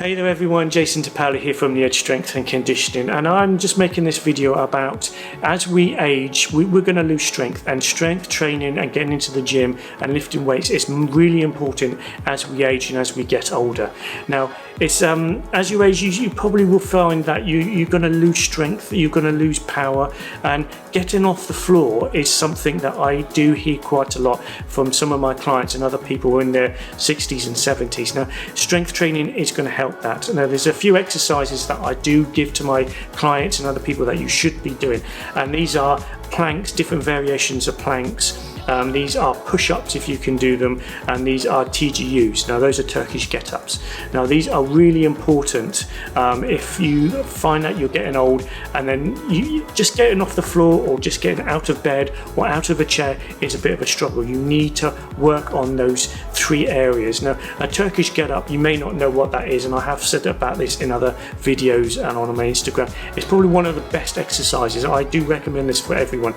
Hey there everyone, Jason Tapali here from the Edge Strength and Conditioning, and I'm just making this video about as we age, we're going to lose strength, and strength training and getting into the gym and lifting weights is really important as we age and as we get older. Now, it's as you age, you probably will find that you're going to lose strength, you're going to lose power, and getting off the floor is something that I do hear quite a lot from some of my clients and other people in their 60s and 70s. Now, strength training is going to help that. Now, there's a few exercises that I do give to my clients and other people that you should be doing, and these are planks, different variations of planks. These are push-ups if you can do them, and these are TGUs. Now those are Turkish Get Ups. Now these are really important if you find that you're getting old and then you just getting off the floor or just getting out of bed or out of a chair is a bit of a struggle. You need to work on those three areas. Now a Turkish Get Up, you may not know what that is, and I have said about this in other videos and on my Instagram. It's probably one of the best exercises. I do recommend this for everyone.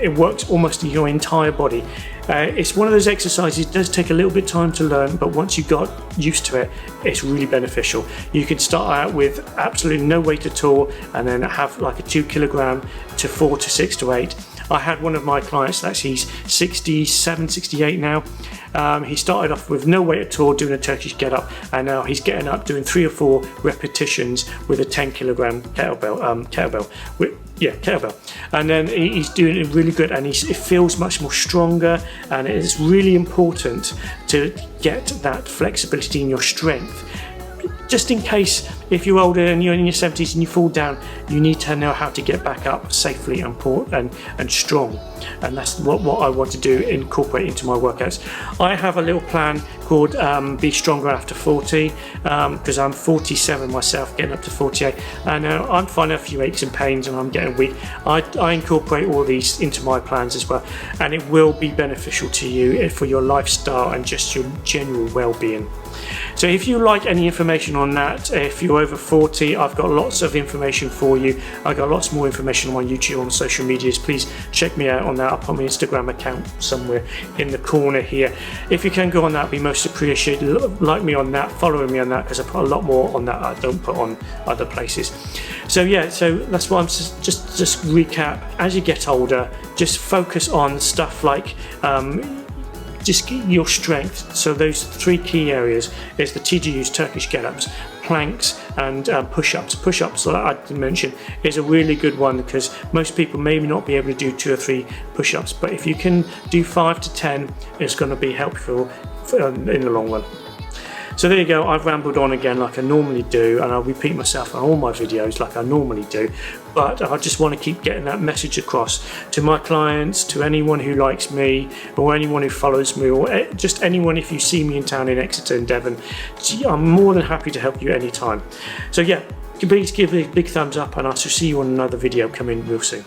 It works almost in your entire body. It's one of those exercises, it does take a little bit of time to learn, but once you got used to it, it's really beneficial. You can start out with absolutely no weight at all and then have like a 2 kilogram to 4 to 6 to 8. I had one of my clients, he's 67, 68 now. He started off with no weight at all doing a Turkish Get Up, and now he's getting up doing 3 or 4 repetitions with a 10 kilogram kettlebell. Kettlebell, and then he's doing it really good, and it feels much more stronger, and it's really important to get that flexibility in your strength. Just in case if you're older and you're in your 70s and you fall down, you need to know how to get back up safely and strong. And that's what I want to do, incorporate into my workouts. I have a little plan called Be Stronger After 40, because I'm 47 myself, getting up to 48, and I'm finding a few aches and pains and I'm getting weak. I incorporate all these into my plans as well, and it will be beneficial to you for your lifestyle and just your general well-being. So if you like any information on that, if you're over 40, I've got lots of information for you. I've got lots more information on my YouTube, on social medias. Please check me out on that. I'll put my Instagram account somewhere in the corner here. If you can go on that, it'd be most appreciated. Like me on that, follow me on that, because I put a lot more on that I don't put on other places. So yeah, so that's what I'm just recap. As you get older, just focus on stuff like just get your strength. So those 3 key areas is the TGUs, Turkish Get Ups, planks, and push-ups. Push-ups, like I did mention, is a really good one, because most people may not be able to do 2 or 3 push-ups, but if you can do 5 to 10, it's going to be helpful in the long run. So there you go, I've rambled on again like I normally do, and I'll repeat myself on all my videos like I normally do, but I just want to keep getting that message across to my clients, to anyone who likes me, or anyone who follows me, or just anyone. If you see me in town in Exeter and Devon, I'm more than happy to help you anytime. So yeah, please give it a big thumbs up, and I shall see you on another video coming real soon.